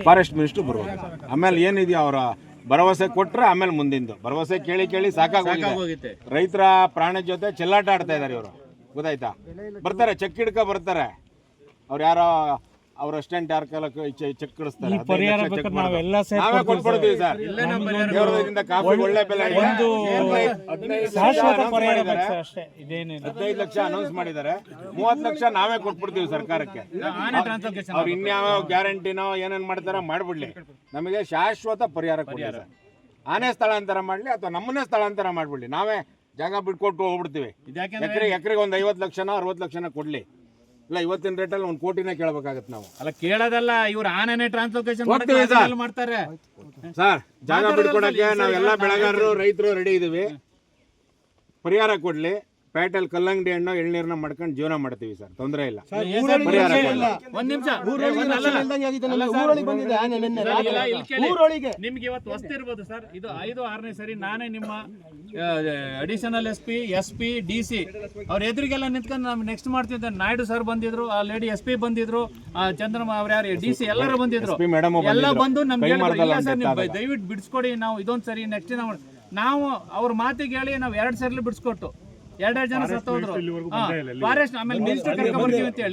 Forest minister ಬರ್ಬೇಕು. ಆಮೇಲೆ ಏನಿದೆಯೋ ಅವರ ಭರವಸೆ ಕೊಟ್ಟರೆ ಆಮೇಲೆ ಮುಂದಿಂದು ಭರವಸೆ ಕೇಳಿ ಕೇಳಿ ಸಾಕಾಗೋಗಿದೆ. ರೈತರ ಪ್ರಾಣ ಜೊತೆ ಚೆಲ್ಲಾಟ ಆಡ್ತಾ ಇದ್ದಾರೆ ಇವರು, ಗೊತ್ತಾಯ್ತಾ? ಬರ್ತಾರೆ ಚೆಕ್ ಹಿಡ್ಕ ಬರ್ತಾರೆ, ಅವ್ರು ಯಾರೋ ಅವ್ರ ಅಸ್ಟೆಂಟ್ ಯಾರ ಕಾಲಕ್ಕೆ ಚೆಕ್ ಕಳಿಸ್ತಾರೆ, ನಾವೇ ಕೊಟ್ಬಿಡ್ತೀವಿ ಸರ್. ದೇವರದಿಂದ ಕಾಫಿ ಒಳ್ಳೆ ಬೆಲೆ 15 ಲಕ್ಷ ಅನೌನ್ಸ್ ಮಾಡಿದ್ದಾರೆ, 30 ಲಕ್ಷ ನಾವೇ ಕೊಟ್ಬಿಡ್ತೀವಿ ಸರ್ಕಾರಕ್ಕೆ. ಅವ್ರು ಇನ್ಯಾವ ಗ್ಯಾರಂಟಿನೋ ಏನೇನ್ ಮಾಡ್ತಾರ ಮಾಡ್ಬಿಡ್ಲಿ, ನಮಗೆ ಶಾಶ್ವತ ಪರಿಹಾರ ಕೊಡಿ ಸರ್. ಆನೆ ಸ್ಥಳಾಂತರ ಮಾಡ್ಲಿ ಅಥವಾ ನಮ್ಮನ್ನೇ ಸ್ಥಳಾಂತರ ಮಾಡ್ಬಿಡ್ಲಿ, ನಾವೇ ಜಾಗ ಬಿಟ್ಕೊಟ್ಟು ಹೋಗ್ಬಿಡ್ತೀವಿ. ಎಕರೆಗೆ ಒಂದು 50 ಲಕ್ಷನೋ 60 ಲಕ್ಷನ ಕೊಡ್ಲಿ. ಇಲ್ಲ ಇವತ್ತಿನ ರೇಟಲ್ಲಿ 1 ಕೋಟಿನೇ ಕೇಳಬೇಕಾಗತ್ತೆ ನಾವು. ಅಲ್ಲ ಕೇಳೋದಲ್ಲ, ಇವ್ರು ಆನೆನೇ ಟ್ರಾನ್ಸ್ಲೋಕೇಶನ್ ಮಾಡ್ತಾರೆ ಸರ್. ಜಾಗ ಬಿಟ್ಕೊಡಕ್ಕೆ ನಾವೆಲ್ಲ ಬೆಳೆಗಾರರು ರೈತರು ರೆಡಿ ಇದೀವಿ. ಪರಿಹಾರ ಕೊಡ್ಲಿ. ಪೇಟೆಲ್ ಕಲ್ಲಂಗಡಿ ಹಣ್ಣು ಎಳ್ನೀರನ್ನ ಮಾಡ್ಕೊಂಡು ಜೀವನ ಮಾಡ್ತೀವಿ ಸರ್, ತೊಂದರೆ ಇಲ್ಲ. ಪರಿಹಾರ ಒಂದ್ ನಿಮಿಷ, ನಿಮ್ಗೆ ಇವತ್ತು ಹೊಸ್ತಿರ್ಬೋದು ಸರ್, ಇದು 5-6ನೇ ಸರಿ ನಾನೇ ನಿಮ್ಮ ಅಡಿಷನಲ್ SP DC ಅವ್ರ ಎದುರಿಗೆಲ್ಲ ನಿಂತ್ಕೊಂಡು ನಾವು ನೆಕ್ಸ್ಟ್ ಮಾಡ್ತಿದ್ದೆ. ನಾಯ್ಡು ಸರ್ ಬಂದಿದ್ರು, ಆ ಲೇಡಿ SP ಬಂದಿದ್ರು, ಚಂದ್ರಮ್ಮ ಅವ್ರ ಯಾರು DC ಎಲ್ಲರೂ ಬಂದಿದ್ರು. ಎಲ್ಲ ಬಂದು ನಮ್ಗೆ ಸರ್ ನೀವು ದಯವಿಟ್ಟು ಬಿಡಿಸ್ಕೊಡಿ, ನಾವು ಇದೊಂದ್ ಸರಿ ನೆಕ್ಸ್ಟ್ ನಾವು ಅವ್ರ ಮಾತಿಗೆ ಹೇಳಿ ನಾವು 2 ಸರಿ ಬಿಡಿಸ್ಕೊಟ್ಟು 2 ಜನ ಸತ್ತೋದ್ರು. ಫಾರೆಸ್ಟ್ ಆಮೇಲೆ ಮಿನಿಸ್ಟರ್ ಕರ್ಕೊಂಡ್ ಬರ್ತೀವಿ ಅಂತ ಹೇಳಿ